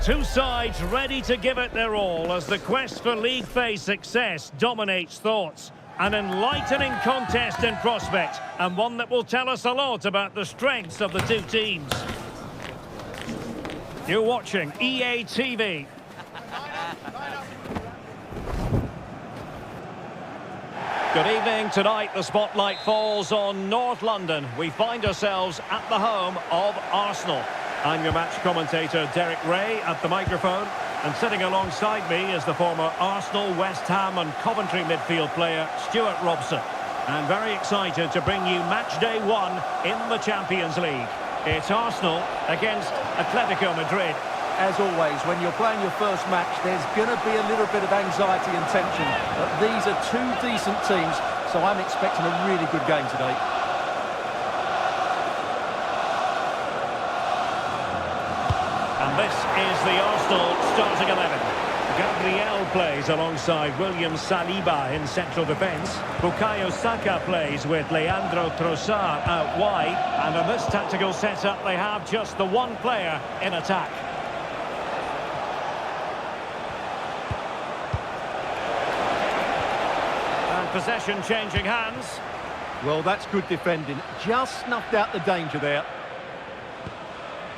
Two sides ready to give it their all as the quest for league phase success dominates thoughts. An enlightening contest in prospect, and one that will tell us a lot about the strengths of the two teams. You're watching EA TV. Good evening. Tonight the spotlight falls on North London. We find ourselves at the home of Arsenal. I'm your match commentator Derek Ray at the microphone, and sitting alongside me is the former Arsenal, West Ham and Coventry midfield player Stuart Robson. I'm very excited to bring you match day 1 in the Champions League. It's Arsenal against Atletico Madrid. As always, when you're playing your first match, there's going to be a little bit of anxiety and tension. But these are two decent teams, so I'm expecting a really good game today. And this is the Arsenal starting 11. Gabriel plays alongside William Saliba in central defence. Bukayo Saka plays with Leandro Trossard out wide. And in this tactical setup, they have just the one player in attack. And possession changing hands. Well, that's good defending. Just snuffed out the danger there.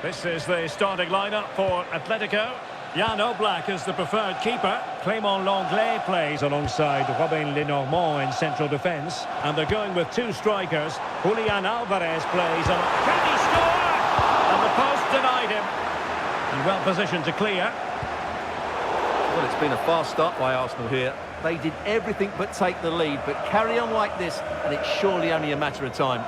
This is the starting lineup for Atletico. Jan Oblak is the preferred keeper. Clément Lenglet plays alongside Robin Lenormand in central defence. And they're going with two strikers. Julian Alvarez plays. And can he score? And the post denied him. And well positioned to clear. Well, it's been a fast start by Arsenal here. They did everything but take the lead. But carry on like this, and it's surely only a matter of time.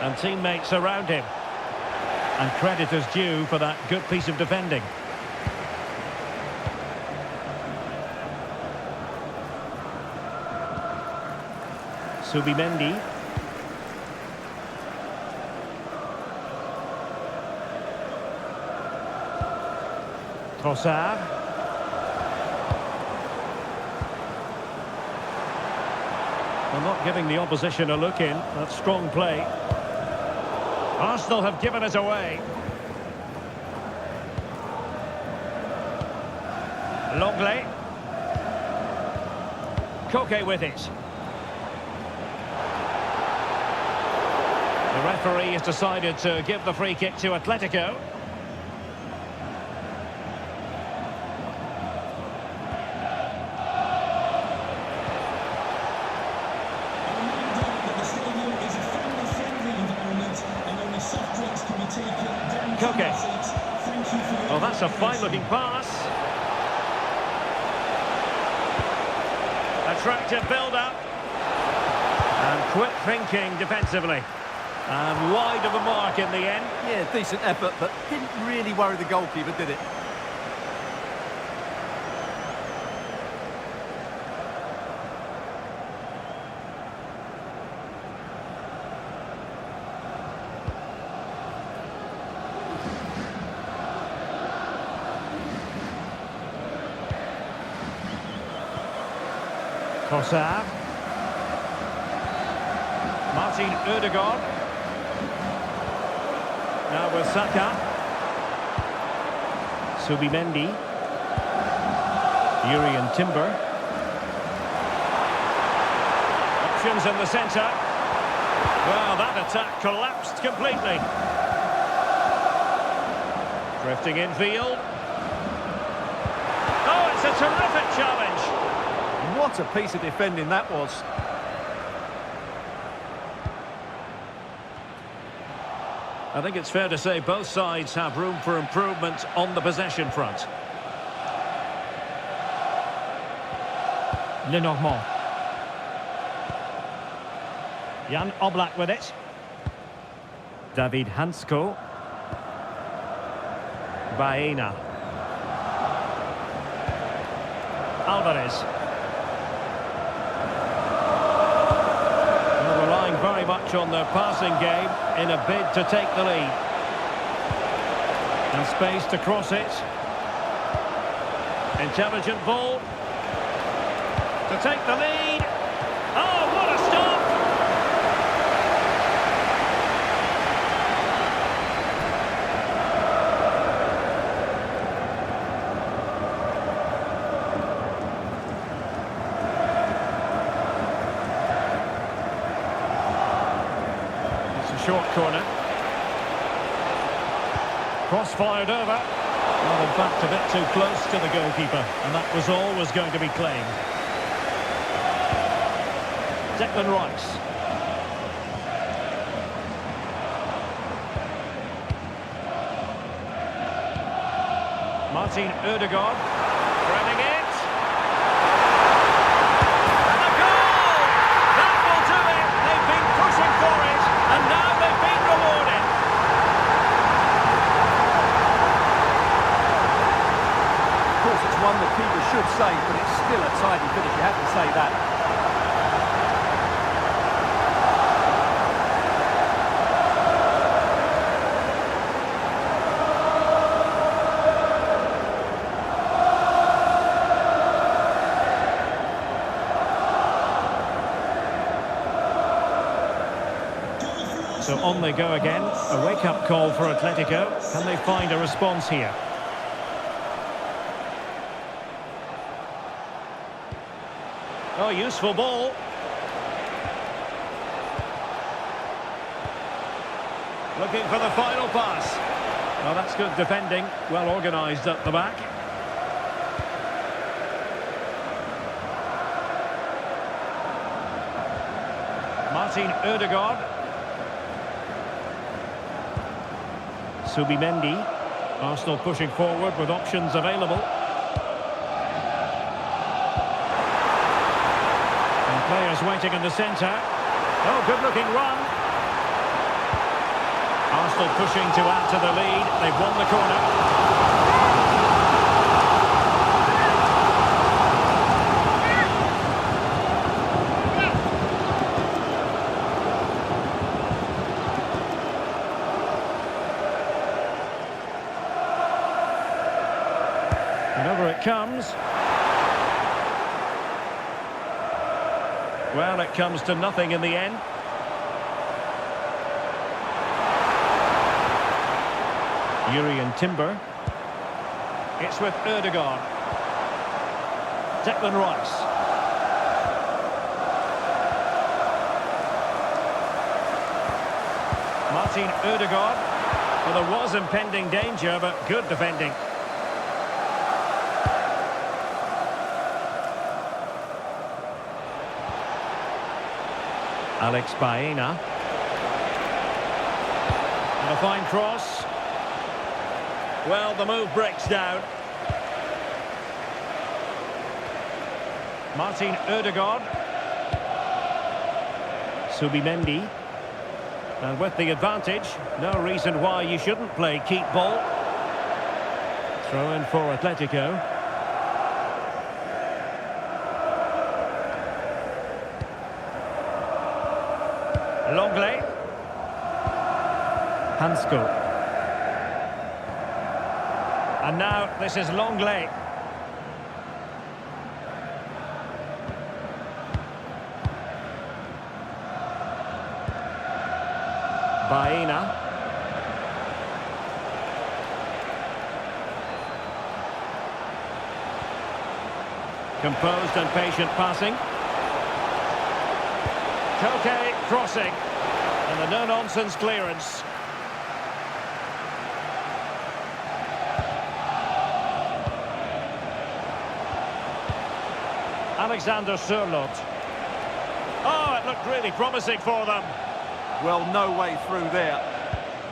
And teammates around him. And credit is due for that good piece of defending. Subimendi. Trossard. Well, not giving the opposition a look in. That's strong play. Arsenal have given it away. Lenglet. Koke with it. The referee has decided to give the free kick to Atletico. Koke. Well, that's a fine-looking pass. Attractive build-up. And quick thinking defensively. And wide of the mark in the end. Yeah, decent effort, but didn't really worry the goalkeeper, did it? Trossard. Martin Ødegaard. Now with Saka. Subimendi. Urian Timber. Options in the centre. Well, that attack collapsed completely. Drifting infield. Oh, it's a terrific challenge. What a piece of defending that was. I think it's fair to say both sides have room for improvement on the possession front. Lenormand. Jan Oblak with it. David Hansko. Baena. Alvarez. Relying very much on their passing game in a bid to take the lead. And space to cross it. Intelligent ball. To take the lead. Oh, what a stop! It's a short corner. Cross fired over. Well, in fact, a bit too close to the goalkeeper, and that was always going to be claimed. Declan Rice. Martin Ødegaard. Threading it. And a goal! That will do it. They've been pushing for it, and now they've been rewarded. Of course, it's one the keeper should save, but it's still a tidy finish. You have to say that. So on they go again. A wake-up call for Atletico. Can they find a response here? Oh, useful ball. Looking for the final pass. Oh, that's good defending. Well organised at the back. Martin Ødegaard. Subimendi. Arsenal pushing forward with options available. And players waiting in the centre. Oh, good-looking run. Arsenal pushing to add to the lead. They've won the corner. And over it comes. Well, it comes to nothing in the end. Urian Timber. It's with Ødegaard. Declan Rice. Martin Ødegaard. Well, there was impending danger, but good defending. Alex Baena. And a fine cross. Well, the move breaks down. Martin Ødegaard. Subimendi. And with the advantage, no reason why you shouldn't play keep ball. Throw in for Atletico. Longley. Hansko. And now this is Longley. Baena. Composed and patient passing. Koke crossing. And the no-nonsense clearance. Alexander Sørloth. Oh, it looked really promising for them. Well, no way through there.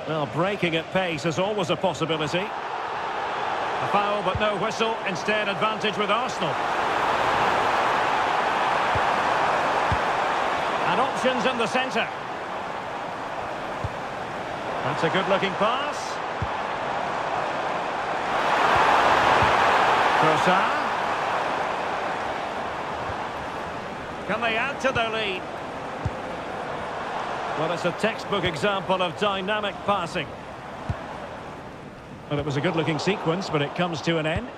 Well, breaking at pace is always a possibility. A foul, but no whistle. Instead, advantage with Arsenal. And options in the centre. That's a good-looking pass. Trossard. Can they add to their lead? Well, it's a textbook example of dynamic passing. Well, it was a good-looking sequence, but it comes to an end.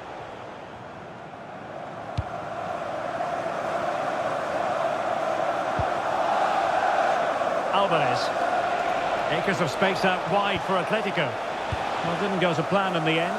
Alvarez. Acres of space out wide for Atletico. Well, didn't go to plan in the end.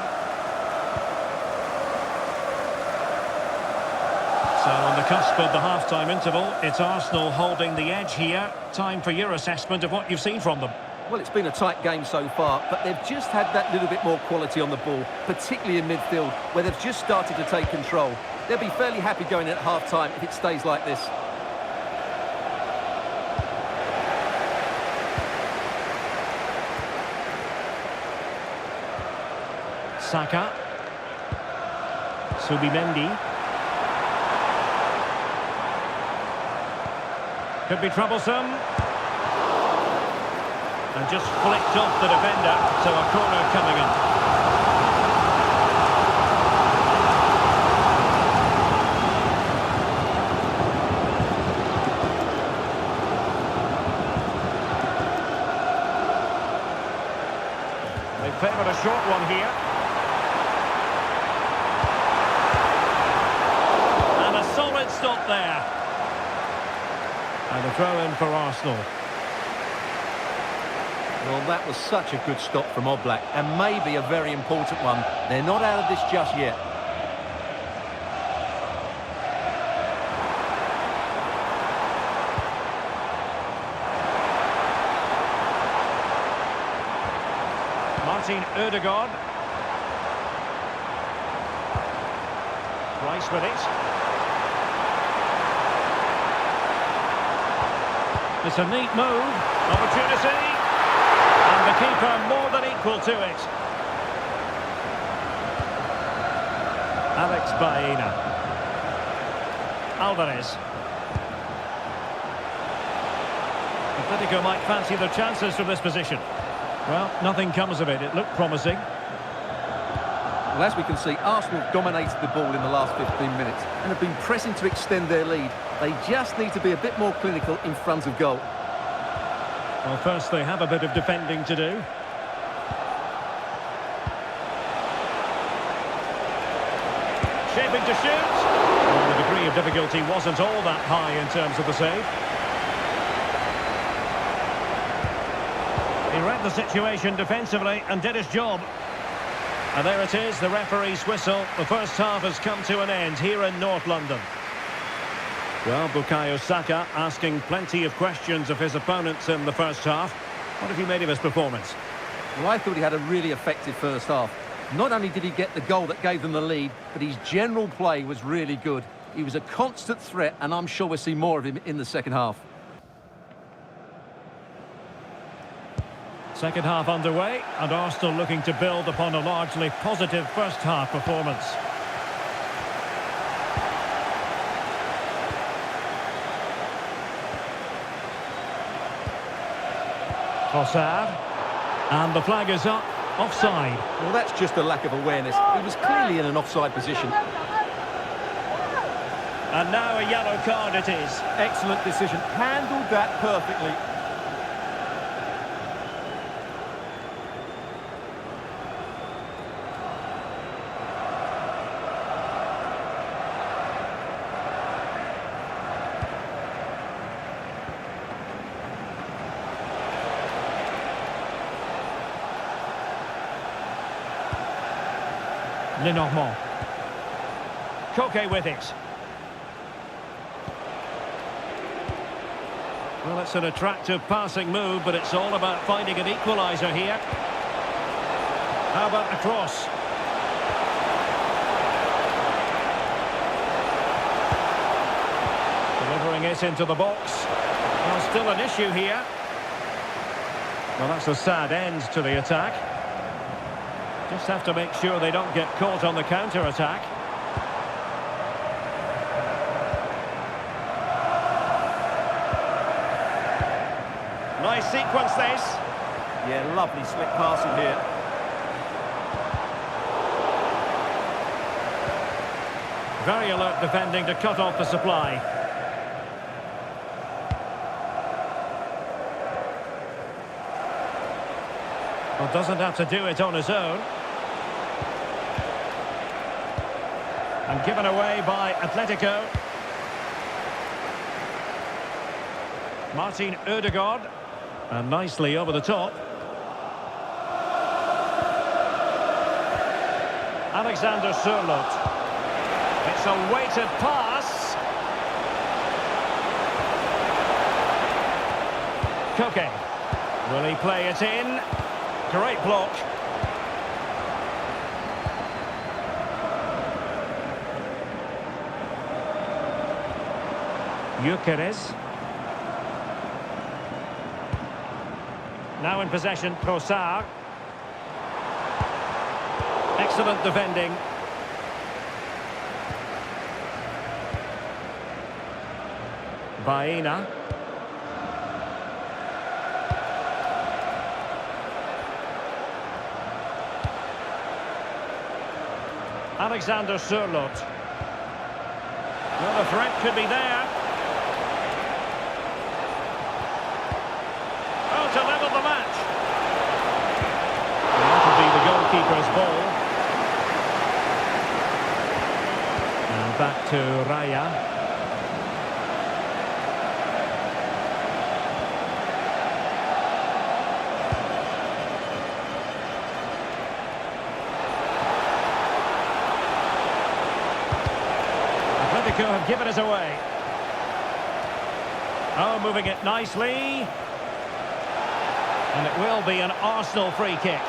So on the cusp of the half-time interval, it's Arsenal holding the edge here. Time for your assessment of what you've seen from them. Well, it's been a tight game so far, but they've just had that little bit more quality on the ball, particularly in midfield, where they've just started to take control. They'll be fairly happy going in at half-time if it stays like this. Saka. Subimendi. Could be troublesome. And just flicked off the defender, so a corner coming up. They favoured a short one here. And a solid stop there. And a throw-in for Arsenal. Well, that was such a good stop from Oblak, and maybe a very important one. They're not out of this just yet. Martin Ødegaard. Rice with it. It's a neat move. Opportunity. And the keeper more than equal to it. Alex Baena. Alvarez. Atletico might fancy their chances from this position. Well, nothing comes of it. It looked promising. Well, as we can see, Arsenal dominated the ball in the last 15 minutes and have been pressing to extend their lead. They just need to be a bit more clinical in front of goal. Well, first they have a bit of defending to do. Shaping to shoot. Well, the degree of difficulty wasn't all that high in terms of the save. He read the situation defensively and did his job. And there it is, the referee's whistle. The first half has come to an end here in North London. Well, Bukayo Saka asking plenty of questions of his opponents in the first half. What have you made of his performance? Well, I thought he had a really effective first half. Not only did he get the goal that gave them the lead, but his general play was really good. He was a constant threat, and I'm sure we'll see more of him in the second half. Second half underway, and Arsenal looking to build upon a largely positive first half performance. Trossard, and the flag is up, offside. Well, that's just a lack of awareness. He was clearly in an offside position. And now a yellow card it is. Excellent decision. Handled that perfectly. Lenormand. Koke with it. Well, it's an attractive passing move, but it's all about finding an equaliser here. How about the cross? Delivering it into the box. Well, still an issue here. Well, that's a sad end to the attack. Just have to make sure they don't get caught on the counter-attack. Nice sequence, this. Yeah, lovely slick passing here. Very alert defending to cut off the supply. Well, doesn't have to do it on his own. And given away by Atletico. Martin Ødegaard. And nicely over the top. Alexander Sørloth. It's a weighted pass. Koke. Will he play it in? Great block. UCL. Now in possession, Trossard. Excellent defending. Baena. Alexander Sørloth. Well, the threat could be there. Oh, to level the match. And that'll be the goalkeeper's ball. And back to Raya. Atletico have given us away. Oh, moving it nicely. And it will be an Arsenal free kick.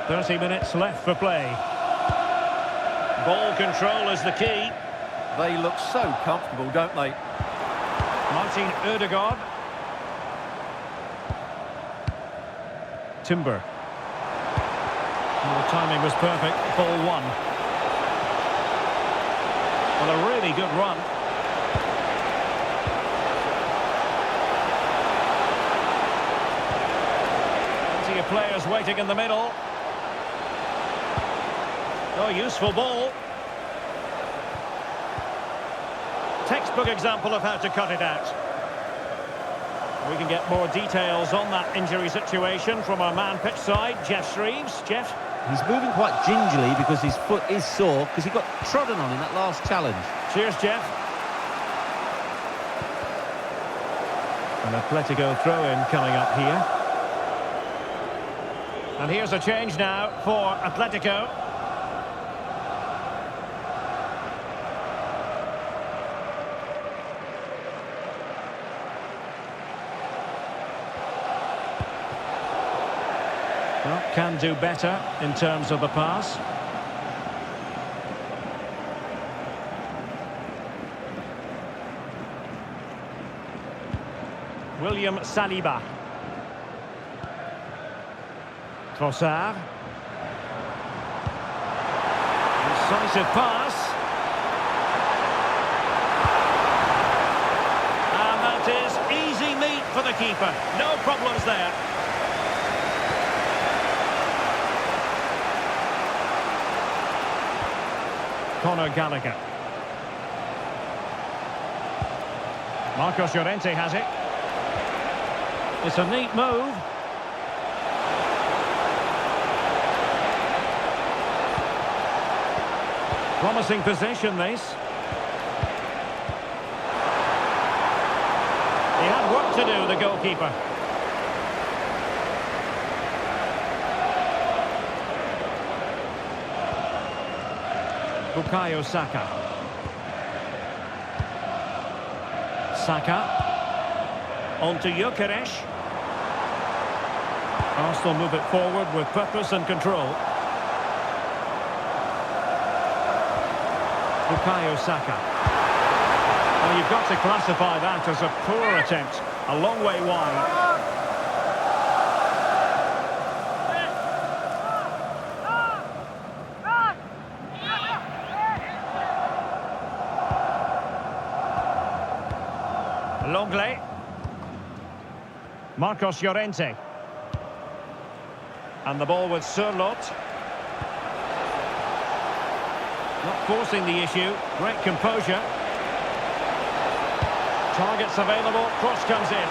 .30 minutes left for play. Ball control is the key. They look so comfortable, don't they? Martin Ødegaard. Timber. Well, the timing was perfect. Ball one. Well, a really good run. Plenty of players waiting in the middle. Oh, useful ball. Textbook example of how to cut it out. We can get more details on that injury situation from our man pitch side, Jeff Shreves. Jeff? He's moving quite gingerly because his foot is sore because he got trodden on in that last challenge. Cheers, Jeff. An Atletico throw-in coming up here. And here's a change now for Atletico. Well, can do better in terms of the pass. William Saliba. Trossard. Decisive pass. And that is easy meat for the keeper. No problems there. Conor Gallagher. Marcos Llorente has it. It's a neat move. Promising position, this. He had work to do, the goalkeeper. Bukayo Saka. Saka. On to UCL. Arsenal move it forward with purpose and control. Bukayo Saka. Well, you've got to classify that as a poor attempt. A long way wide. Longley. Marcos Llorente. And the ball with Sørloth. Not forcing the issue. Great composure. Targets available. Cross comes in.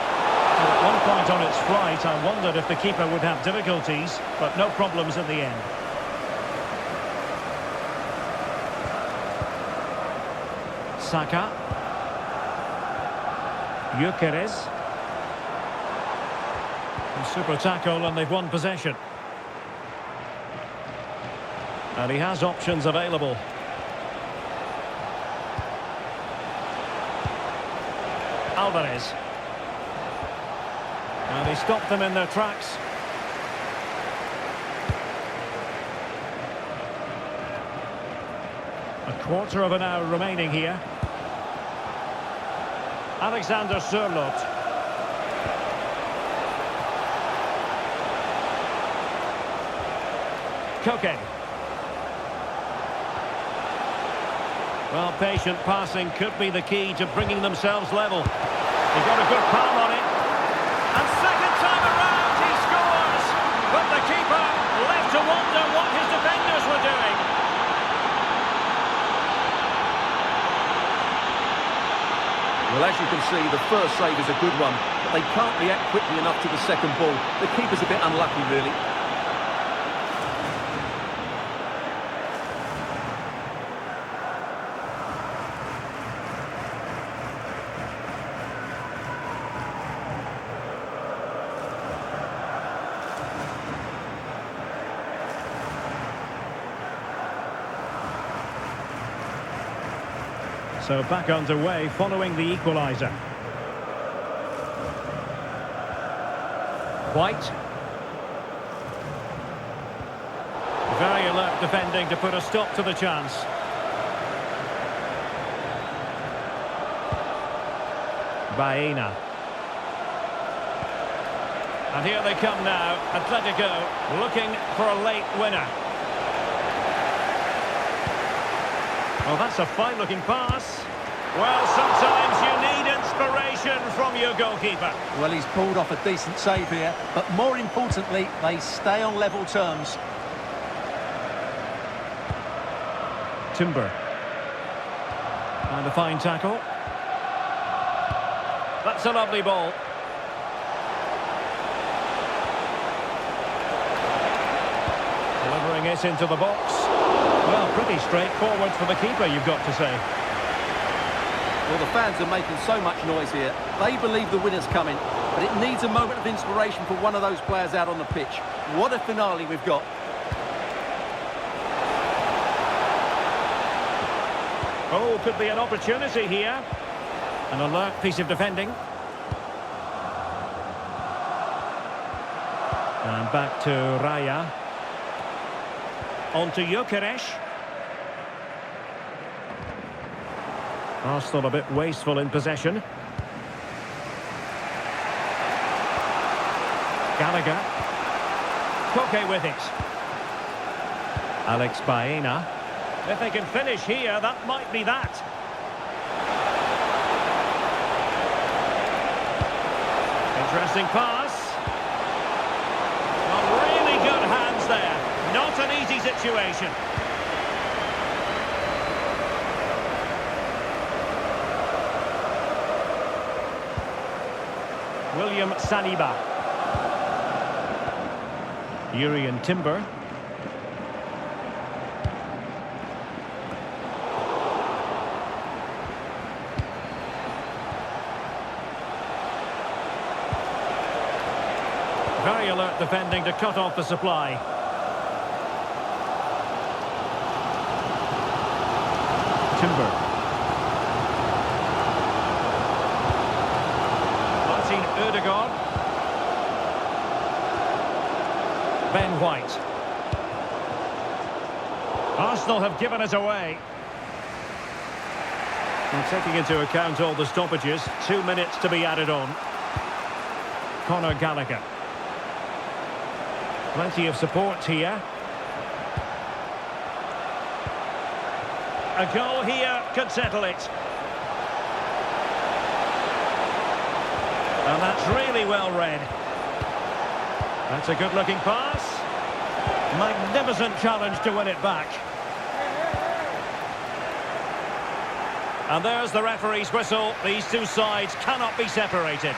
Well, at one point on its flight, I wondered if the keeper would have difficulties, but no problems in the end. Saka. UCL. Super tackle, and they've won possession. And he has options available. Alvarez. And he stopped them in their tracks. A quarter of an hour remaining here. Alexander Sørloth. Koke. Well, patient passing could be the key to bringing themselves level. He got a good palm on it. And second time around, he scores! But the keeper left to wonder what his defenders were doing. Well, as you can see, the first save is a good one, but they can't react quickly enough to the second ball. The keeper's a bit unlucky, really. So back underway following the equaliser. White. Very alert defending to put a stop to the chance. Baena. And here they come now. Atletico looking for a late winner. Well, that's a fine-looking pass. Well, sometimes you need inspiration from your goalkeeper. Well, he's pulled off a decent save here, but more importantly, they stay on level terms. Timber. And a fine tackle. That's a lovely ball. Delivering it into the box. Well, pretty straightforward for the keeper, you've got to say. Well, the fans are making so much noise here. They believe the winner's coming, but it needs a moment of inspiration for one of those players out on the pitch. What a finale we've got. Oh, could be an opportunity here. An alert piece of defending. And back to Raya. On to UCL. Arsenal a bit wasteful in possession. Gallagher. Koke with it. Alex Baena. If they can finish here, that might be that. Interesting pass. Well, really good hands there. Not an easy situation. William Saliba. Urian Timber. Very alert defending to cut off the supply. Timber. Martin Ødegaard. Ben White. Arsenal have given it away. And taking into account all the stoppages, 2 minutes to be added on. Conor Gallagher. Plenty of support here. A goal here could settle it. And that's really well read. That's a good-looking pass. Magnificent challenge to win it back. And there's the referee's whistle. These two sides cannot be separated.